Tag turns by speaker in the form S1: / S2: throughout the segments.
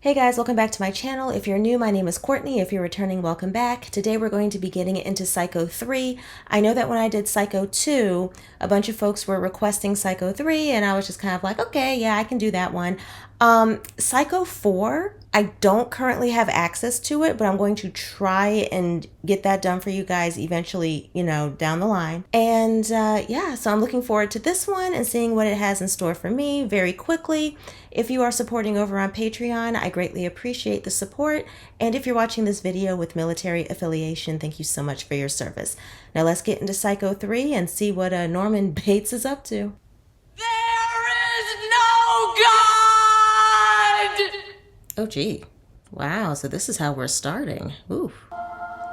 S1: Hey guys, welcome back to my channel. If you're new, my name is Courtney. If you're returning, welcome back. Today we're going to be getting into Psycho 3. I know that when I did Psycho 2, a bunch of folks were requesting Psycho 3 and I was just kind of like, okay, yeah, I can do that one. Psycho 4, I don't currently have access to it, but I'm going to try and get that done for you guys eventually, down the line. And yeah, so I'm looking forward to this one and seeing what it has in store for me very quickly. If you are supporting over on Patreon, I greatly appreciate the support. And if you're watching this video with military affiliation, thank you so much for your service. Now let's get into Psycho 3 and see what Norman Bates is up to.
S2: There is no God!
S1: Oh, gee. Wow, so this is how we're starting. Ooh.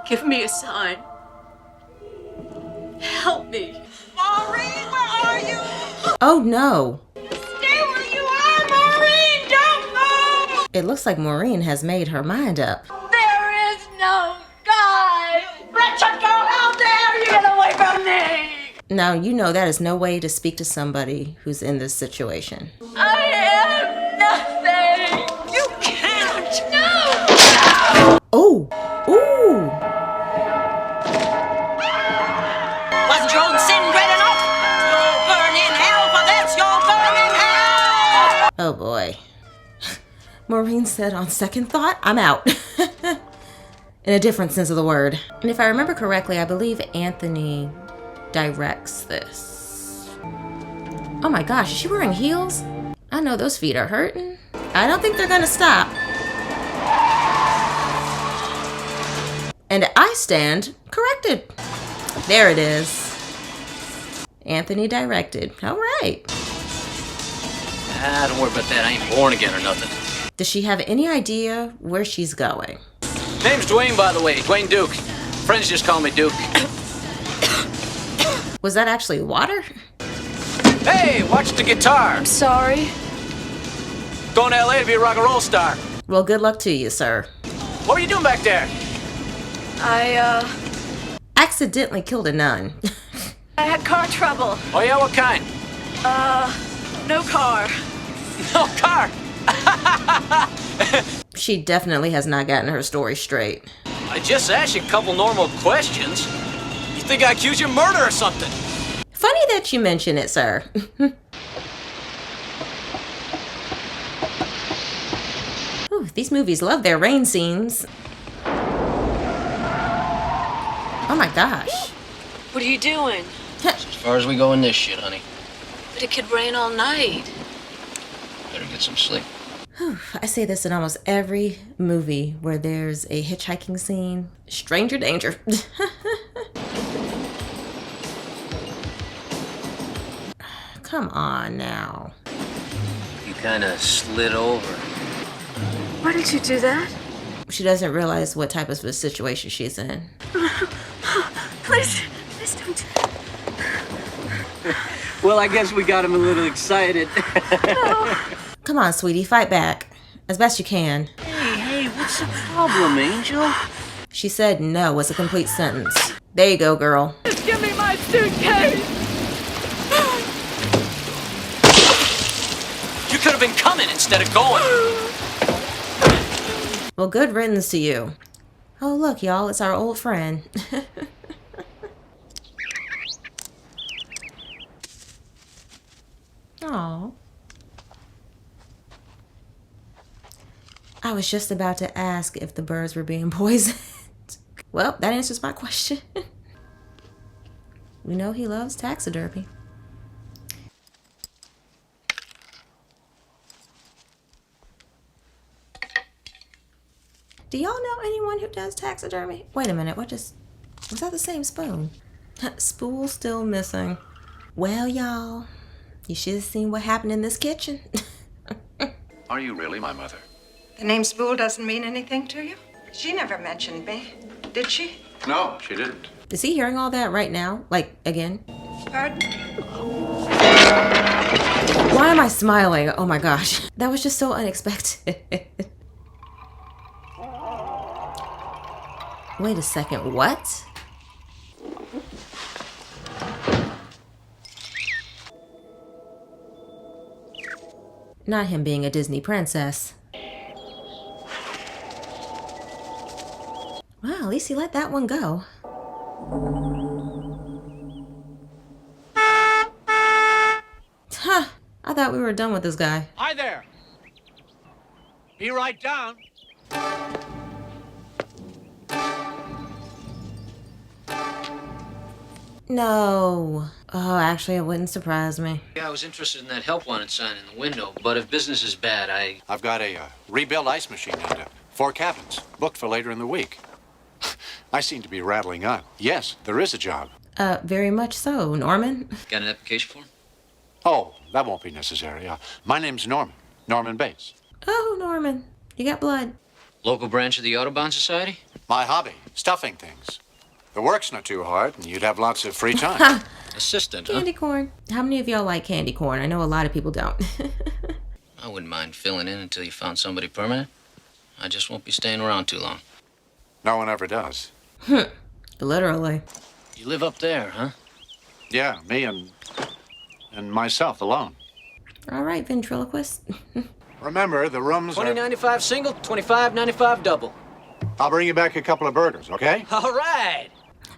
S2: Give me a sign. Help me. Maureen, where are you?
S1: Oh, no.
S2: Stay where you are, Maureen! Don't move!
S1: It looks like Maureen has made her mind up.
S2: There is no God! Richard, girl, how dare you get away from me!
S1: Now, you know that is no way to speak to somebody who's in this situation.
S2: I am nothing! You can't! No!
S1: Oh! Ooh!
S3: Wasn't your own sin great enough? You'll burn in hell for this! You'll burn in hell!
S1: Oh boy. Maureen said on second thought, I'm out. In a different sense of the word. And if I remember correctly, I believe Anthony directs this. Oh my gosh, is she wearing heels? I know those feet are hurting. I don't think they're gonna stop. And I stand corrected. There it is. Anthony directed. All right.
S4: Don't worry about that. I ain't born again or nothing.
S1: Does she have any idea where she's going?
S4: Name's Dwayne, by the way. Dwayne Duke. Friends just call me Duke.
S1: Was that actually water?
S4: Hey, watch the guitar.
S2: Sorry.
S4: Going to LA to be a rock and roll star.
S1: Well, good luck to you, sir.
S4: What were you doing back there?
S1: Accidentally killed a nun.
S2: I had car trouble.
S4: Oh yeah, what kind?
S2: No car.
S4: No car.
S1: She definitely has not gotten her story straight.
S4: I just asked you a couple normal questions. You think I accuse you of murder or something?
S1: Funny that you mention it, sir. Ooh, these movies love their rain scenes. Oh my gosh.
S2: What are you doing?
S4: As far as we go in this shit, honey.
S2: But it could rain all night.
S4: Better get some sleep.
S1: I say this in almost every movie where there's a hitchhiking scene. Stranger danger. Come on now.
S4: You kind of slid over.
S2: Why did you do that?
S1: She doesn't realize what type of a situation she's in.
S2: Please don't.
S5: Well, I guess we got him a little excited.
S1: Come on, sweetie, fight back. As best you can.
S5: Hey, what's the problem, Angel?
S1: She said no was a complete sentence. There you go, girl.
S2: Just give me my suitcase!
S4: You could have been coming instead of going.
S1: Well, good riddance to you. Oh, look, y'all, it's our old friend. Aw. I was just about to ask if the birds were being poisoned. Well, that answers my question. We know he loves taxidermy. Do y'all know anyone who does taxidermy? Wait a minute, was that the same spoon? Spool still missing. Well, y'all, you should have seen what happened in this kitchen.
S6: Are you really my mother?
S7: The name Spool doesn't mean anything to you? She never mentioned me, did she?
S6: No, she didn't.
S1: Is he hearing all that right now? Like, again?
S7: Pardon?
S1: Why am I smiling? Oh my gosh. That was just so unexpected. Wait a second, what? Not him being a Disney princess. Well, at least he let that one go. Huh. I thought we were done with this guy.
S8: Hi there. Be right down.
S1: No. Oh, actually, it wouldn't surprise me.
S4: Yeah, I was interested in that help wanted sign in the window, but if business is bad,
S6: I've got a rebuilt ice machine and 4 cabins booked for later in the week. I seem to be rattling on. Yes, there is a job.
S1: Very much so. Norman?
S4: got an application form?
S6: Oh, that won't be necessary. My name's Norman. Norman Bates.
S1: Oh, Norman. You got blood.
S4: Local branch of the Audubon Society?
S6: My hobby, stuffing things. The work's not too hard, and you'd have lots of free time.
S4: Assistant, huh?
S1: Candy corn. How many of y'all like candy corn? I know a lot of people don't.
S4: I wouldn't mind filling in until you found somebody permanent. I just won't be staying around too long.
S6: No one ever does.
S1: Literally.
S4: You live up there, huh?
S6: Yeah, me and myself alone.
S1: All right, ventriloquist.
S6: Remember, the rooms are...
S4: $20.95 single, $25.95 double.
S6: I'll bring you back a couple of burgers, okay?
S4: All right.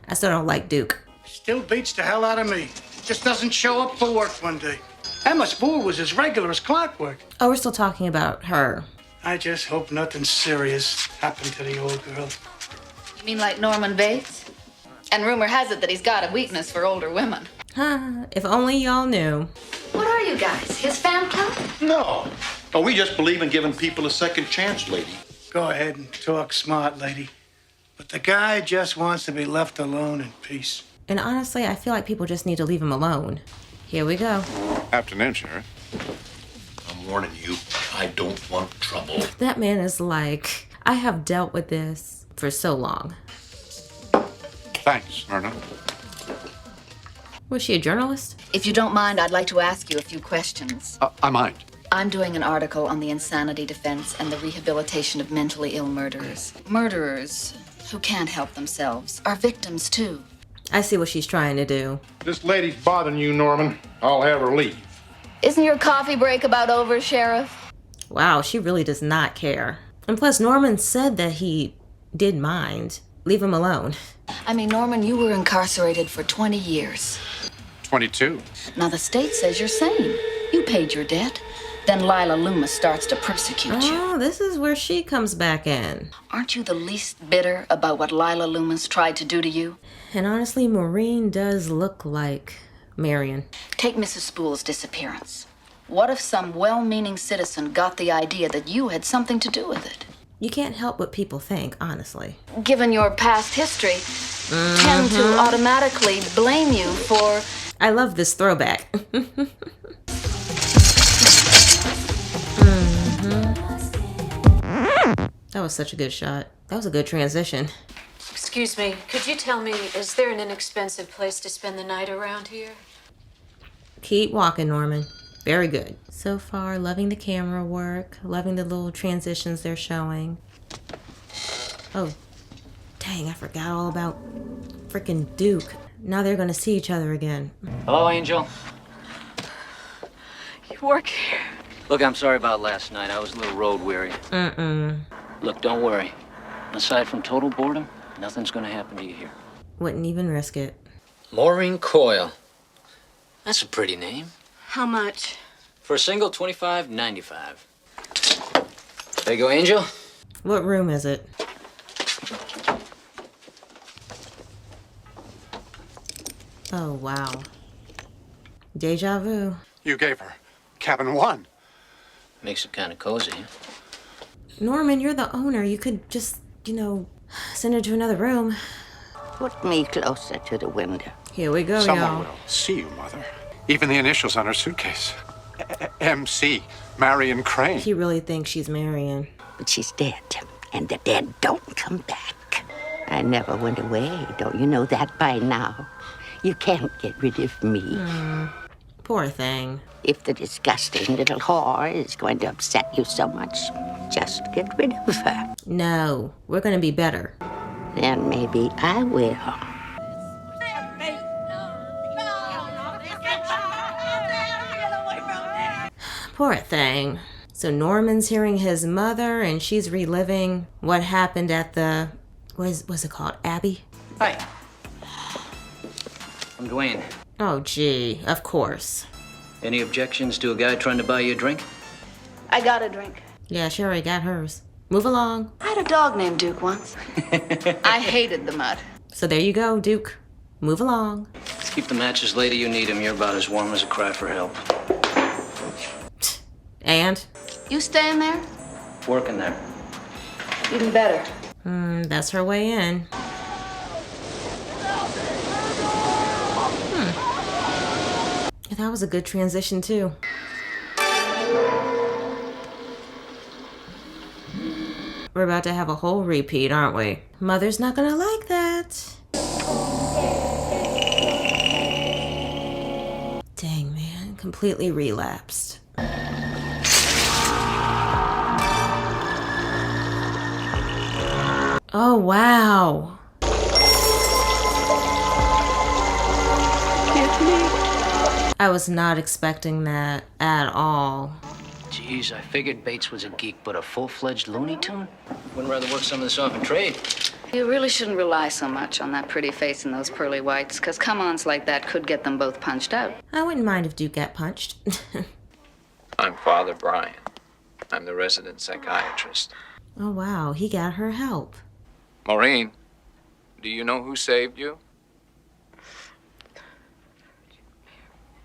S1: I still don't like Duke.
S8: Still beats the hell out of me. Just doesn't show up for work one day. Emma Spool was as regular as clockwork.
S1: Oh, we're still talking about her.
S8: I just hope nothing serious happened to the old girl.
S9: You mean like Norman Bates? And rumor has it that he's got a weakness for older women.
S1: Huh, if only y'all knew.
S9: What are you guys, his fan club?
S10: No. Oh, we just believe in giving people a second chance, lady.
S8: Go ahead and talk smart, lady. But the guy just wants to be left alone in peace.
S1: And honestly, I feel like people just need to leave him alone. Here we go.
S6: Afternoon, Sheriff.
S10: I'm warning you, I don't want trouble.
S1: That man is like, I have dealt with this for so long.
S6: Thanks, Myrna.
S1: Was she a journalist?
S9: If you don't mind, I'd like to ask you a few questions.
S6: I mind.
S9: I'm doing an article on the insanity defense and the rehabilitation of mentally ill murderers. Murderers who can't help themselves are victims, too.
S1: I see what she's trying to do.
S10: This lady's bothering you, Norman. I'll have her leave.
S9: Isn't your coffee break about over, Sheriff?
S1: Wow, she really does not care. And plus, Norman said that he did mind. Leave him alone.
S9: I mean, Norman, you were incarcerated for 20 years.
S6: 22.
S9: Now, the state says you're sane. You paid your debt. Then Lila Loomis starts to persecute you.
S1: Oh, this is where she comes back in.
S9: Aren't you the least bitter about what Lila Loomis tried to do to you?
S1: And honestly, Maureen does look like Marion.
S9: Take Mrs. Spool's disappearance. What if some well-meaning citizen got the idea that you had something to do with it?
S1: You can't help what people think, honestly.
S9: Given your past history, tend to automatically blame you for...
S1: I love this throwback. That was such a good shot. That was a good transition.
S11: Excuse me, could you tell me, is there an inexpensive place to spend the night around here?
S1: Keep walking, Norman. Very good. So far, loving the camera work, loving the little transitions they're showing. Oh, dang, I forgot all about freaking Duke. Now they're gonna see each other again.
S4: Hello, Angel.
S11: You work here?
S4: Look, I'm sorry about last night. I was a little road weary. Look, don't worry. Aside from total boredom, nothing's gonna happen to you here.
S1: Wouldn't even risk it.
S4: Maureen Coyle. That's a pretty name.
S11: How much?
S4: For a single, $25.95. There you go, Angel.
S1: What room is it? Oh, wow. Deja vu.
S6: You gave her cabin 1.
S4: Makes it kind of cozy.
S1: Norman, you're the owner. You could just, send her to another room.
S12: Put me closer to the window.
S1: Here we go,
S6: Someone
S1: y'all.
S6: will see you, Mother. Even the initials on her suitcase. MC, Marion Crane.
S1: He really thinks she's Marion.
S12: But she's dead, and the dead don't come back. I never went away. Don't you know that by now? You can't get rid of me.
S1: Poor thing.
S12: If the disgusting little whore is going to upset you so much, just get rid of her.
S1: No, we're gonna be better.
S12: Then maybe I will.
S1: Poor thing. So Norman's hearing his mother, and she's reliving what happened at the Was it called? Abby?
S4: Hi. I'm Dwayne.
S1: Oh, gee, of course.
S4: Any objections to a guy trying to buy you a drink?
S9: I got a drink.
S1: Yeah, she already got hers. Move along.
S9: I had a dog named Duke once. I hated the mud.
S1: So there you go, Duke. Move along.
S4: Let's keep the matches later. You need them. You're about as warm as a cry for help.
S1: And?
S9: You staying there?
S4: Working there.
S9: Even better.
S1: That's her way in. That was a good transition, too. We're about to have a whole repeat, aren't we? Mother's not gonna like that. Dang, man. Completely relapsed. Oh, wow. I was not expecting that at all.
S4: Jeez, I figured Bates was a geek, but a full-fledged Looney Tune? Wouldn't rather work some of this off in trade.
S9: You really shouldn't rely so much on that pretty face and those pearly whites, because come-ons like that could get them both punched out.
S1: I wouldn't mind if Duke got punched.
S13: I'm Father Brian. I'm the resident psychiatrist.
S1: Oh, wow. He got her help.
S13: Maureen, do you know who saved you?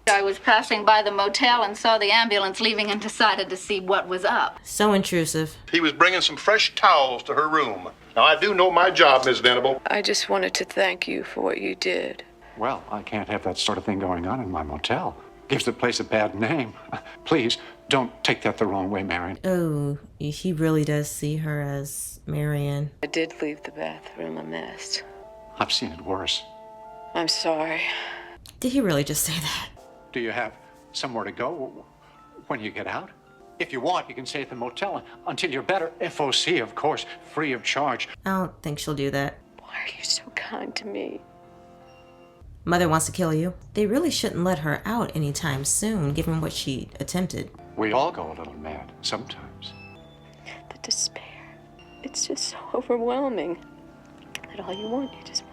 S9: I was passing by the motel and saw the ambulance leaving and decided to see what was up.
S1: So intrusive.
S10: He was bringing some fresh towels to her room. Now, I do know my job, Miss Venable.
S11: I just wanted to thank you for what you did.
S6: Well, I can't have that sort of thing going on in my motel. Gives the place a bad name. Please, don't take that the wrong way, Marion.
S1: Oh, he really does see her as Marion.
S11: I did leave the bathroom a mess.
S6: I've seen it worse.
S11: I'm sorry.
S1: Did he really just say that?
S6: Do you have somewhere to go when you get out? If you want, you can stay at the motel until you're better. FOC, of course, free of charge.
S1: I don't think she'll do that.
S11: Why are you so kind to me?
S1: Mother wants to kill you. They really shouldn't let her out anytime soon, given what she attempted.
S6: We all go a little mad sometimes.
S11: The despair. It's just so overwhelming. That all you want, you just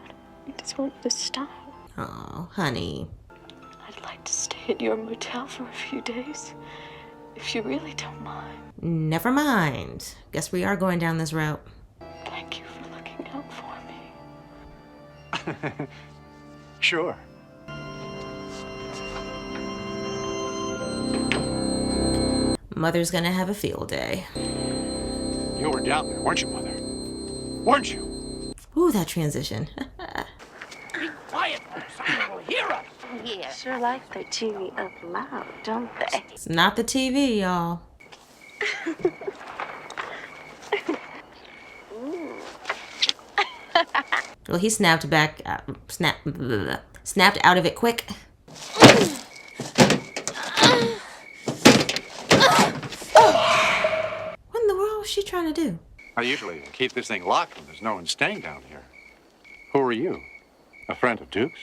S11: want to stop.
S1: Oh, honey.
S11: I'd like to stay at your motel for a few days, if you really don't mind.
S1: Never mind. Guess we are going down this route.
S11: Thank you for looking out for me.
S6: Sure.
S1: Mother's gonna have a field day.
S6: You were down there, weren't you, Mother? Weren't you?
S1: Ooh, that transition.
S3: Be quiet, someone will hear us.
S11: Yeah. Sure like their TV up loud, don't they?
S1: It's not the TV, y'all. Well, he snapped back, snapped out of it quick. What in the world is she trying to do?
S6: I usually keep this thing locked when there's no one staying down here. Who are you? A friend of Duke's?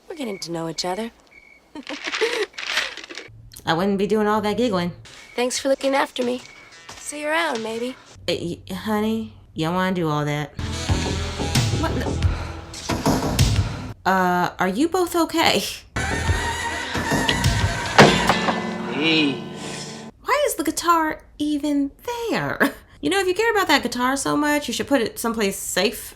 S14: We're getting to know each other.
S1: I wouldn't be doing all that giggling.
S14: Thanks for looking after me. See you around, maybe.
S1: Honey, you don't want to do all that. What the? Are you both okay?
S4: Hey.
S1: Why is the guitar even there? You know, if you care about that guitar so much, you should put it someplace safe.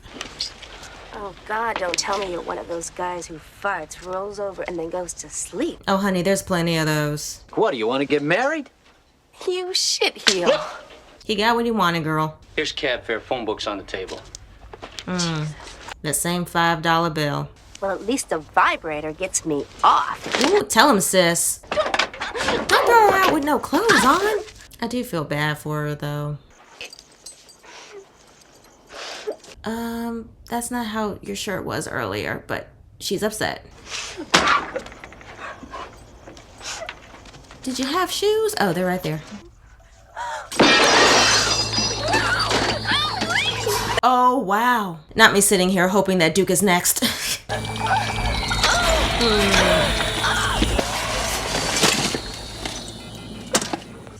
S14: Oh, God, don't tell me you're one of those guys who farts, rolls over, and then goes to sleep.
S1: Oh, honey, there's plenty of those.
S4: What, do you want to get married?
S14: You shitheel.
S1: He got what he wanted, girl.
S4: Here's cab fare, phone book's on the table.
S1: That same $5 bill.
S14: Well, at least the vibrator gets me off.
S1: Ooh, tell him, sis. Don't throw her out with no clothes on. I do feel bad for her, though. That's not how your shirt was earlier, but she's upset. Did you have shoes? Oh, they're right there. Oh, wow. Not me sitting here hoping that Duke is next.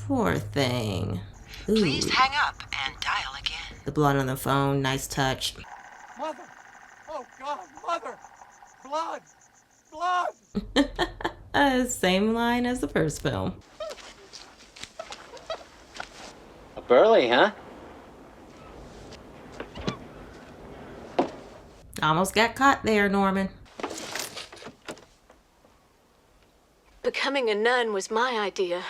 S1: Poor thing. Ooh.
S3: Please hang up and dial again.
S1: The blood on the phone, nice touch.
S6: Mother! Oh, God, Mother! Blood! Blood!
S1: Same line as the first film.
S4: A Burley, huh?
S1: Almost got caught there, Norman.
S11: Becoming a nun was my idea.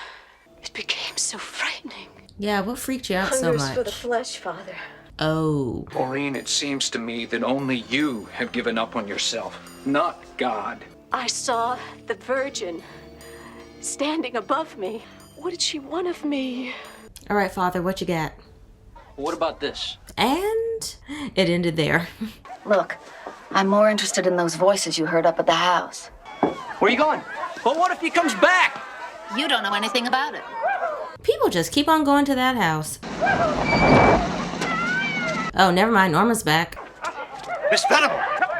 S11: It became so frightening.
S1: Yeah, what freaked you out so
S11: Hunger's for the
S1: much?
S11: flesh, Father.
S1: Oh.
S13: Maureen, it seems to me that only you have given up on yourself, not God.
S11: I saw the Virgin standing above me. What did she want of me?
S1: All right, Father, what you got?
S4: What about this?
S1: And it ended there.
S9: Look, I'm more interested in those voices you heard up at the house.
S5: Where are you going? Well, what if he comes back?
S9: You don't know anything about it.
S1: People just keep on going to that house. Oh, never mind. Norma's back.
S8: Miss Venable,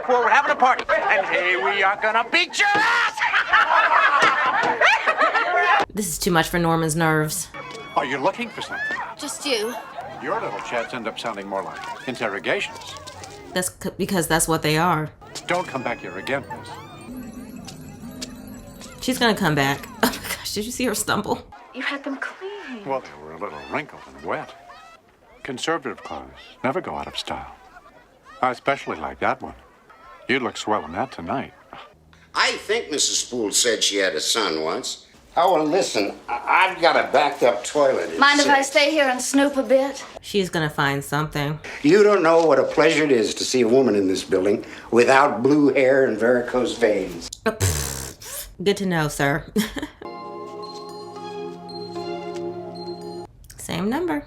S5: Well, we're having a party.
S8: and hey, we are gonna beat your ass!
S1: This is too much for Norman's nerves.
S6: Are you looking for something?
S9: Just you.
S6: Your little chats end up sounding more like interrogations.
S1: That's because that's what they are.
S6: Don't come back here again, miss.
S1: She's gonna come back. Oh my gosh, did you see her stumble?
S11: You had them clean.
S6: Well, they were a little wrinkled and wet. Conservative clothes never go out of style. I especially like that one. You'd look swell in that tonight.
S15: I think Mrs. Spool said she had a son once. Oh, well, listen, I've got a backed-up toilet.
S9: Mind if I stay here and snoop a bit?
S1: She's gonna find something.
S15: You don't know what a pleasure it is to see a woman in this building without blue hair and varicose veins.
S1: Good to know, sir. Same number.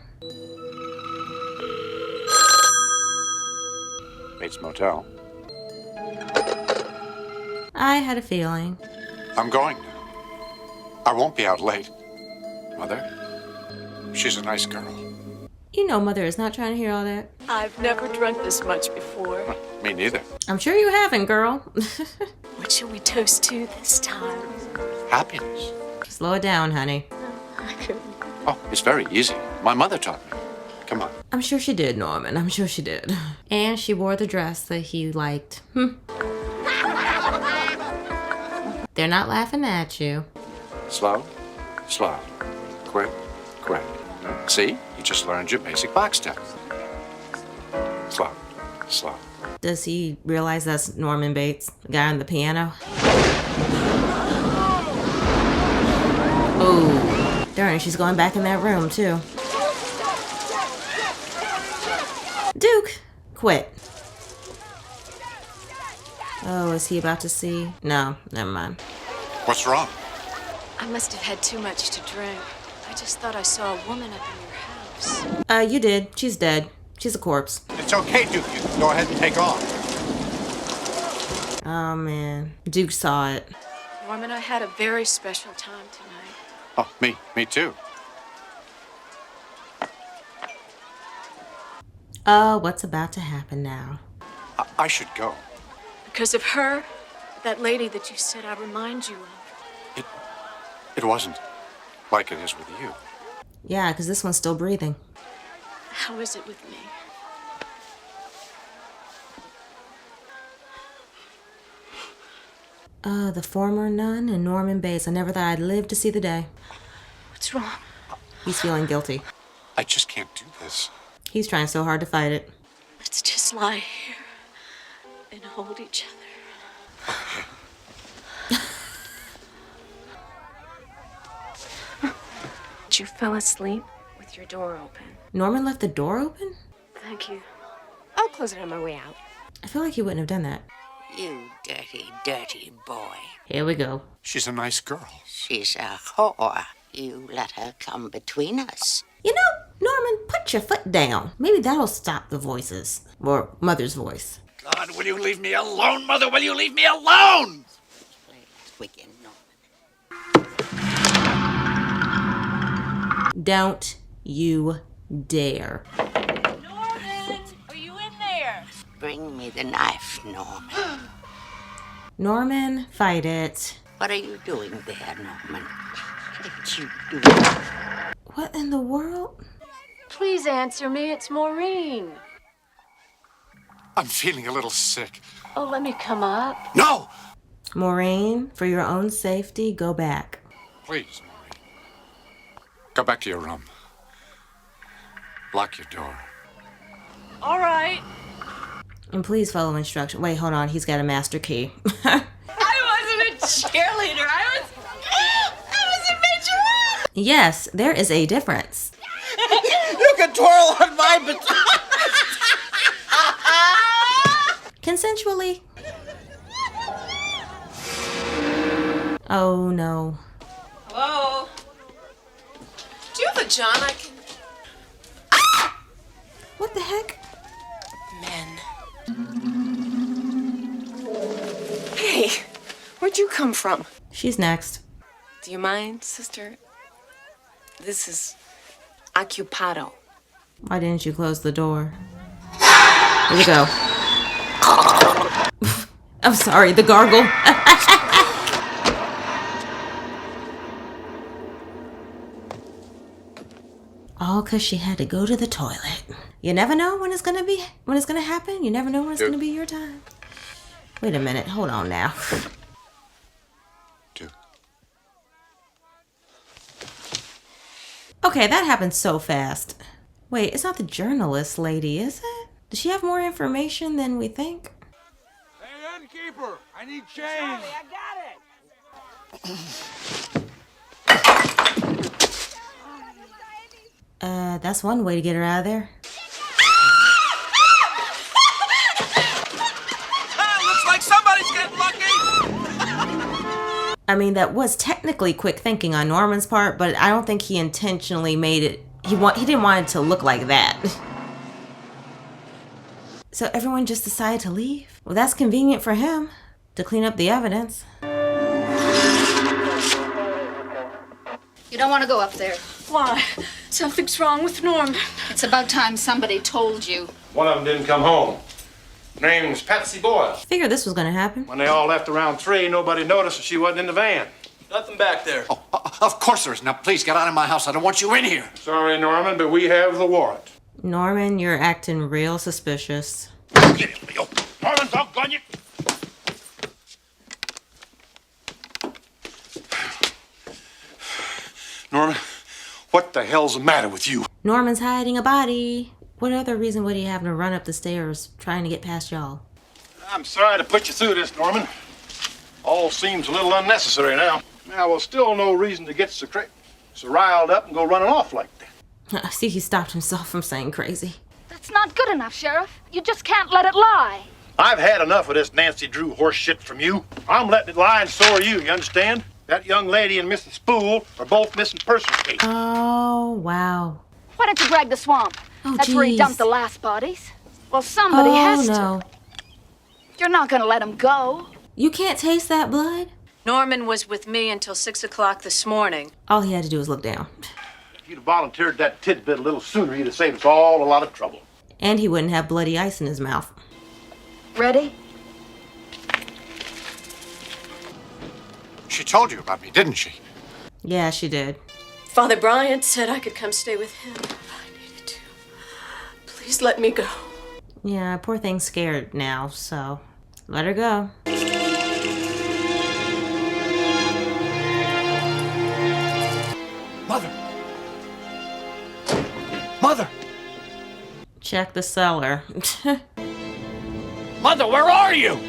S6: Bates Motel.
S1: I had a feeling.
S6: I'm going now. I won't be out late. Mother, she's a nice girl.
S1: You know Mother is not trying to hear all that.
S11: I've never drunk this much before.
S6: Me neither.
S1: I'm sure you haven't, girl.
S11: What shall we toast to this time?
S6: Happiness.
S1: Slow it down, honey.
S11: I couldn't.
S6: Oh, it's very easy. My mother taught me. Come on.
S1: I'm sure she did, Norman. I'm sure she did. And she wore the dress that he liked. They're not laughing at you.
S6: Slow, slow. Quick, quick. See? You just learned your basic box steps. Slow, slow.
S1: Does he realize that's Norman Bates, the guy on the piano? Oh, darn, she's going back in that room, too. Duke, quit. Oh, is he about to see? No, never mind.
S6: What's wrong?
S11: I must have had too much to drink. I just thought I saw a woman up in your house.
S1: You did. She's dead. She's a corpse.
S6: It's okay, Duke. You can go ahead and take off.
S1: Oh, man. Duke saw it.
S11: Norman, I had a very special time tonight.
S6: Oh, me too.
S1: What's about to happen now?
S6: I should go.
S11: Because of her, that lady that you said I remind you of.
S6: It wasn't like it is with you.
S1: Yeah, because this one's still breathing.
S11: How is it with me?
S1: The former nun and Norman Bates. I never thought I'd live to see the day.
S11: What's wrong?
S1: He's feeling guilty.
S6: I just can't do this.
S1: He's trying so hard to fight it.
S11: Let's just lie here and hold each other. You fell asleep with your door open.
S1: Norman left the door open?
S11: Thank you.
S14: I'll close it on my way out.
S1: I feel like he wouldn't have done that.
S12: You dirty, dirty boy.
S1: Here we go.
S6: She's a nice girl.
S12: She's a whore. You let her come between us.
S1: You know, Norman, put your foot down. Maybe that'll stop the voices. Or Mother's voice.
S8: God, will you leave me alone, Mother? Will you leave me alone?
S12: Wicked
S1: Don't you dare.
S3: Norman, are you in there?
S12: Bring me the knife, Norman.
S1: Norman, fight it.
S12: What are you doing there, Norman? What did you do?
S1: What in the world?
S11: Please answer me. It's Maureen.
S6: I'm feeling a little sick.
S11: Oh, let me come up.
S6: No!
S1: Maureen, for your own safety, go back.
S6: Please, Maureen. Go back to your room. Lock your door.
S11: All right.
S1: And please follow instruction. Wait, hold on. He's got a master key.
S3: I wasn't a cheerleader. I was a majorette.
S1: Yes, there is a difference.
S5: You can twirl on my baton.
S1: Consensually. Oh, no.
S16: Hello? Do you have a John I can...
S1: What the heck?
S16: Men. Hey, where'd you come from?
S1: She's next.
S16: Do you mind, sister? This is Occupado.
S1: Why didn't you close the door? Here we go. I'm sorry, the gargle. All because she had to go to the toilet. You never know when it's gonna happen. You never know when it's gonna be your time. Wait a minute, hold on now. Okay, that happened so fast. Wait, it's not the journalist lady, is it? Does she have more information than we think?
S17: Hey, innkeeper, I need change.
S3: I got it.
S1: That's one way to get her out of there.
S17: Looks like somebody's getting lucky.
S1: I mean, that was technically quick thinking on Norman's part, but I don't think he intentionally made it. He didn't want it to look like that. So everyone just decided to leave? Well, that's convenient for him to clean up the evidence.
S9: You don't want to go up there.
S11: Why? Something's wrong with Norman.
S9: It's about time somebody told you.
S10: One of them didn't come home. Name's Patsy Boyle.
S1: Figured this was gonna happen.
S10: When they all left around 3, nobody noticed that she wasn't in the van.
S5: Nothing back there.
S6: Oh, of course there is. Now, please get out of my house. I don't want you in here.
S10: Sorry, Norman, but we have the warrant.
S1: Norman, you're acting real suspicious.
S10: Norman, doggone you! Norman, what the hell's the matter with you?
S1: Norman's hiding a body. What other reason would he have to run up the stairs trying to get past y'all?
S10: I'm sorry to put you through this, Norman. All seems a little unnecessary now. Now, well, still no reason to get so riled up and go running off like that.
S1: I see he stopped himself from saying crazy.
S18: That's not good enough, Sheriff. You just can't let it lie.
S10: I've had enough of this Nancy Drew horse shit from you. I'm letting it lie, and so are you understand? That young lady and Mrs. Spool are both missing persons cases.
S1: Oh, wow.
S18: Why don't you drag the swamp?
S1: Oh,
S18: That's where he
S1: geez.
S18: dumped the last bodies. Well, somebody has to.
S1: No.
S18: You're not gonna let him go.
S1: You can't taste that blood?
S11: Norman was with me until 6 o'clock this morning.
S1: All he had to do was look down.
S10: If you'd have volunteered that tidbit a little sooner, you'd have saved us all a lot of trouble.
S1: And he wouldn't have bloody ice in his mouth.
S18: Ready?
S6: She told you about me, didn't she?
S1: Yeah, she did.
S11: Father Bryant said I could come stay with him if I needed to. Please let me go.
S1: Yeah, poor thing's scared now, so let her go.
S6: Mother! Mother!
S1: Check the cellar.
S5: Mother, where are you?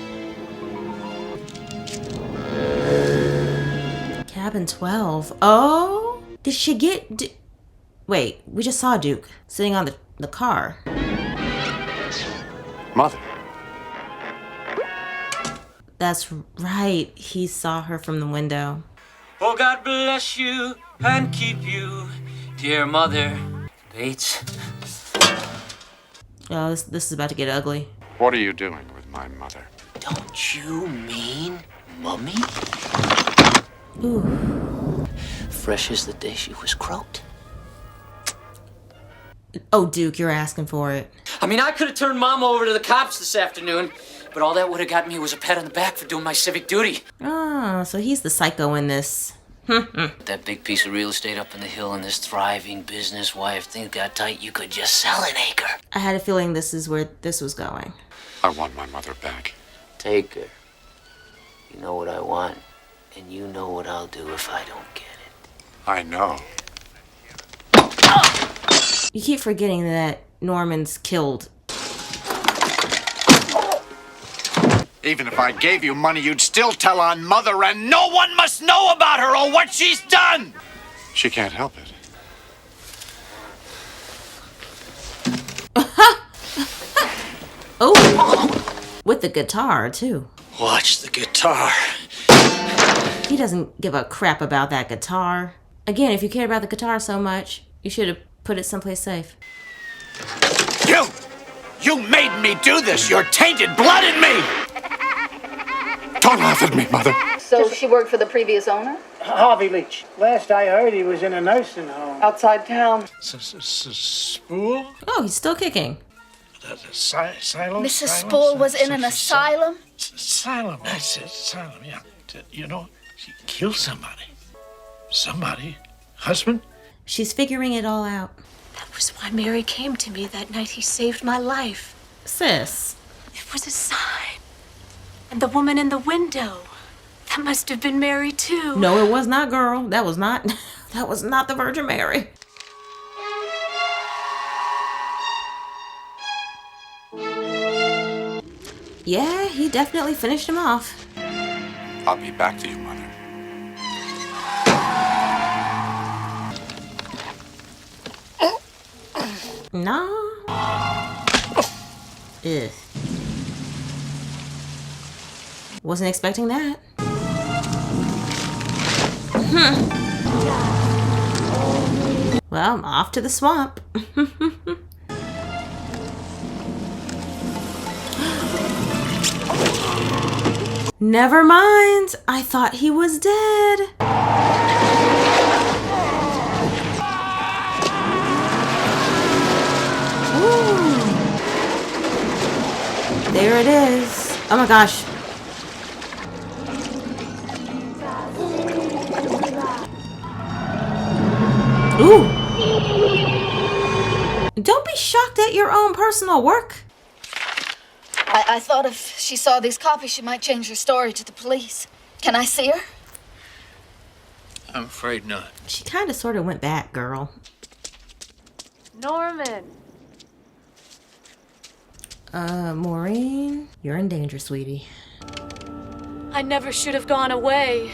S1: Cabin 12. Oh? Did she get... Wait, we just saw Duke sitting on the car.
S6: Mother.
S1: That's right. He saw her from the window.
S4: Oh, God bless you and keep you, dear Mother Bates.
S1: Oh, this is about to get ugly.
S6: What are you doing with my mother?
S4: Don't you mean Mummy?
S1: Ooh.
S4: Fresh as the day she was croaked.
S1: Oh, Duke, you're asking for it.
S4: I mean, I could have turned Mom over to the cops this afternoon, but all that would have got me was a pat on the back for doing my civic duty.
S1: Oh, so he's the psycho in this.
S4: That big piece of real estate up in the hill and this thriving business, why, if things got tight, you could just sell an acre.
S1: I had a feeling this is where this was going.
S6: I want my mother back.
S4: Take her. You know what I want, and you know what I'll do if I don't get it.
S6: I know.
S1: You keep forgetting that Norman's killed.
S6: Even if I gave you money, you'd still tell on Mother, and no one must know about her or what she's done! She can't help it.
S1: Oh! With the guitar, too.
S5: Watch the guitar.
S1: He doesn't give a crap about that guitar. Again, if you cared about the guitar so much, you should have put it someplace safe.
S6: You made me do this! You're tainted blood in me! Don't laugh at me, Mother.
S9: So she worked for the previous owner?
S8: Harvey Leach. Last I heard, he was in a nursing home.
S16: Outside town.
S5: Spool?
S1: Oh, he's still kicking.
S5: Silo?
S18: Mrs. Spool was in an asylum?
S5: Asylum. That's it. Asylum, yeah. You know, she killed somebody. Somebody. Husband?
S1: She's figuring it all out.
S14: That was why Mary came to me that night he saved my life.
S1: Sis.
S14: It was a sign. And the woman in the window. That must have been Mary, too.
S1: No, it was not, girl. That was not the Virgin Mary. Yeah, he definitely finished him off.
S6: I'll be back to you, Mother.
S1: No. Ugh. Wasn't expecting that. Well, I'm off to the swamp. Never mind. I thought he was dead. Ooh. There it is. Oh my gosh. Ooh. Don't be shocked at your own personal work.
S18: I thought if she saw these copies, she might change her story to the police. Can I see her?
S5: I'm afraid not.
S1: She kind of sort of went back, girl.
S11: Norman.
S1: Maureen, you're in danger, sweetie.
S14: I never should have gone away.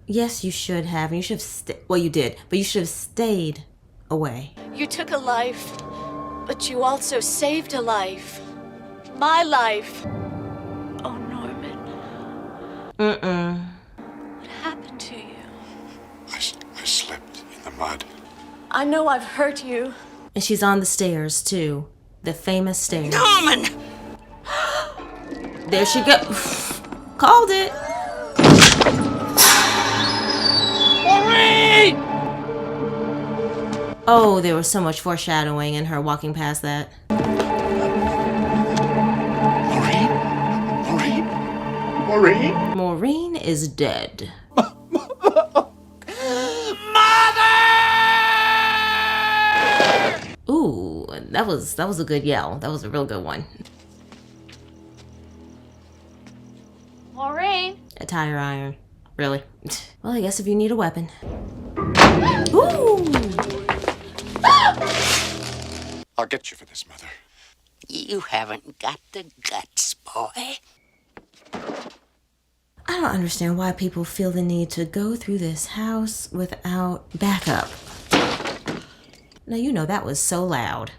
S1: Yes, you should have. You should have well, you did, but you should have stayed away.
S14: You took a life, but you also saved a life. My life. Oh, Norman. What happened to you?
S6: I slipped in the mud.
S14: I know I've hurt you.
S1: And she's on the stairs, too. The famous stairs.
S3: Norman!
S1: There she goes. Called it.
S5: Maureen!
S1: Oh, there was so much foreshadowing in her walking past that.
S6: Maureen?
S1: Maureen is dead. Ooh, that was a good yell. That was a real good one.
S18: Maureen?
S1: A tire iron. Really? Well, I guess if you need a weapon. Ooh!
S6: I'll get you for this, Mother.
S12: You haven't got the guts, boy.
S1: I don't understand why people feel the need to go through this house without backup. Now, you know that was so loud.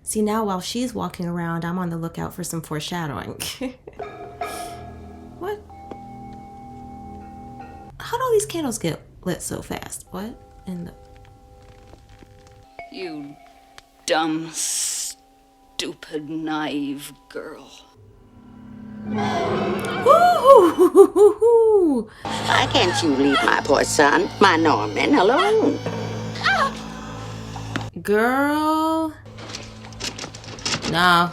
S1: See, now while she's walking around, I'm on the lookout for some foreshadowing. What? How'd all these candles get lit so fast? What in the...
S9: You dumb, stupid, naive girl.
S12: Why can't you leave my poor son, my Norman, alone?
S1: Girl. No.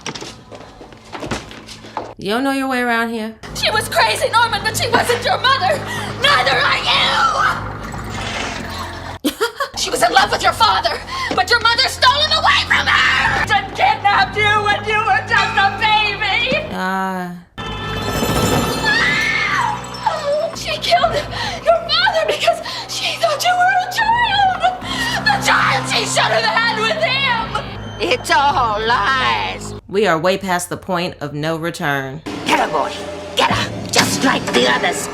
S1: You don't know your way around here.
S14: She was crazy, Norman, but she wasn't your mother. Neither are you. She was in love with your father, but your mother stole him away from her. She kidnapped you when you were just a baby. She killed your father because she thought you were a child. The child she should have had with him.
S12: It's all lies.
S1: We are way past the point of no return.
S12: Get her, boy. Get her. Just like the others.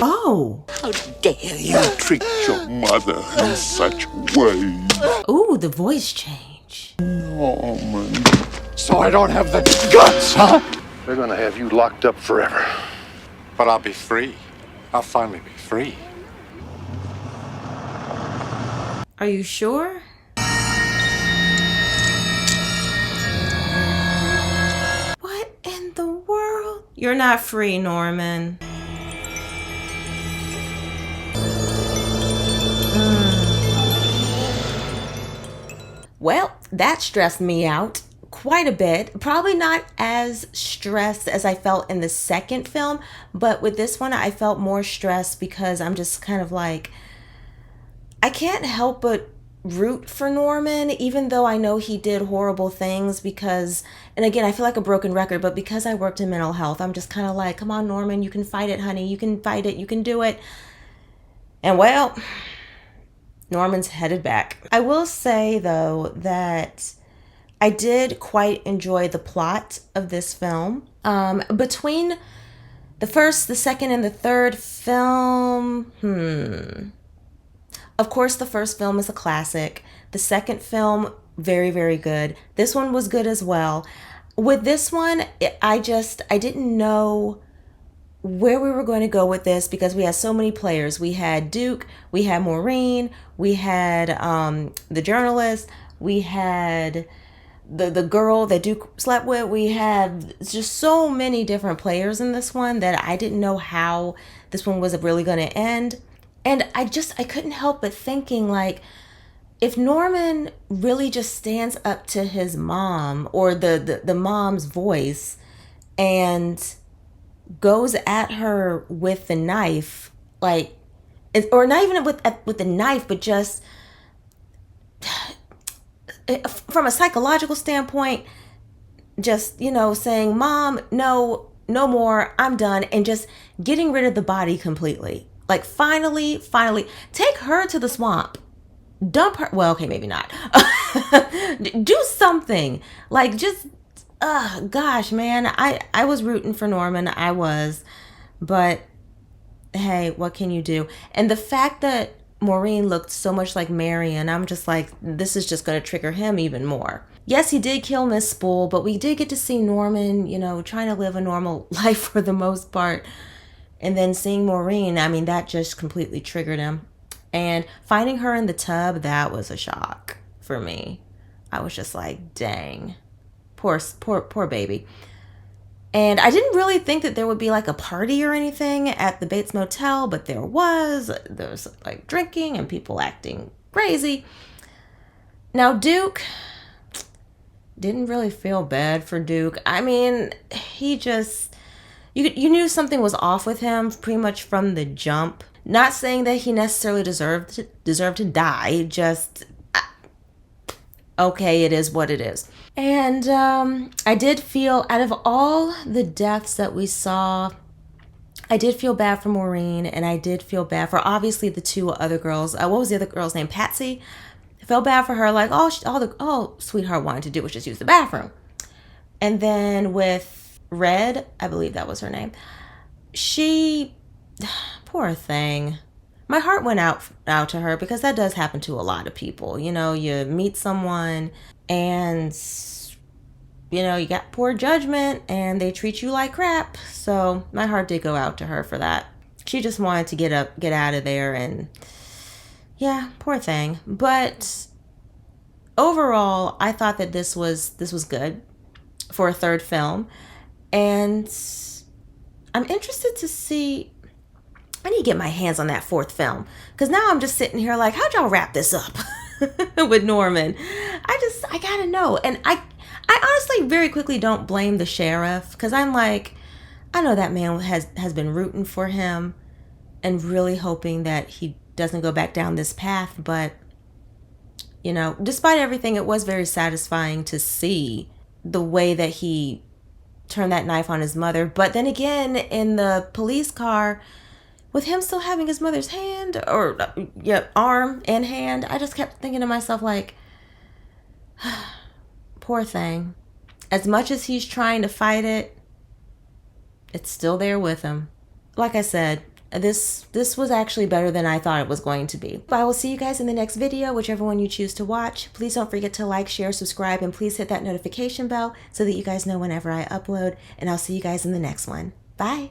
S1: Oh.
S12: How dare you
S19: treat your mother in such way?
S1: Ooh, the voice change.
S19: Norman. So I don't have the guts, huh?
S10: They're gonna have you locked up forever.
S6: But I'll be free. I'll finally be free.
S1: Are you sure? What in the world? You're not free, Norman. Well, that stressed me out quite a bit. Probably not as stressed as I felt in the second film, but with this one I felt more stressed because I'm just kind of like, I can't help but root for Norman, even though I know he did horrible things because, and again, I feel like a broken record, but because I worked in mental health, I'm just kind of like, come on, Norman, you can fight it, honey. You can fight it. You can do it. And well, Norman's headed back. I will say, though, that I did quite enjoy the plot of this film. Between the first, the second, and the third film, Of course, the first film is a classic. The second film, very, very good. This one was good as well. With this one, I didn't know where we were going to go with this because we had so many players. We had Duke, we had Maureen, we had the journalist, we had the girl that Duke slept with. We had just so many different players in this one that I didn't know how this one was really going to end. And I couldn't help but thinking, like, if Norman really just stands up to his mom or the mom's voice and goes at her with the knife, like, or not even with the knife, but just from a psychological standpoint, just, you know, saying, Mom, no more, I'm done, and just getting rid of the body completely. Like, finally, take her to the swamp. Dump her. Well, okay, maybe not. Do something. Like, just, gosh, man, I was rooting for Norman. I was. But, hey, what can you do? And the fact that Maureen looked so much like Marion, I'm just like, this is just going to trigger him even more. Yes, he did kill Miss Spool, but we did get to see Norman, you know, trying to live a normal life for the most part. And then seeing Maureen, I mean, that just completely triggered him. And finding her in the tub, that was a shock for me. I was just like, dang, poor baby. And I didn't really think that there would be like a party or anything at the Bates Motel, but there was like drinking and people acting crazy. Now, Duke, didn't really feel bad for Duke. I mean, he just, you knew something was off with him pretty much from the jump. Not saying that he necessarily deserved to die, just, okay, it is what it is. And I did feel, out of all the deaths that we saw, I did feel bad for Maureen, and I did feel bad for, obviously, the two other girls. What was the other girl's name? Patsy? I felt bad for her, like, all sweetheart wanted to do was just use the bathroom. And then with Red, I believe that was her name, she, poor thing. My heart went out to her because that does happen to a lot of people. You know, you meet someone and, you know, you got poor judgment and they treat you like crap. So my heart did go out to her for that. She just wanted to get out of there, and yeah, poor thing. But overall, I thought that this was good for a third film. And I'm interested to see, I need to get my hands on that fourth film, because now I'm just sitting here like, how'd y'all wrap this up with Norman? I gotta know. And I honestly very quickly don't blame the sheriff, because I'm like, I know that man has been rooting for him and really hoping that he doesn't go back down this path. But, you know, despite everything, it was very satisfying to see the way that he turned that knife on his mother. But then again, in the police car, with him still having his mother's hand, or arm and hand, I just kept thinking to myself, like, poor thing. As much as he's trying to fight it, it's still there with him. Like I said, this was actually better than I thought it was going to be. I will see you guys in the next video, whichever one you choose to watch. Please don't forget to like, share, subscribe, and please hit that notification bell so that you guys know whenever I upload. And I'll see you guys in the next one. Bye.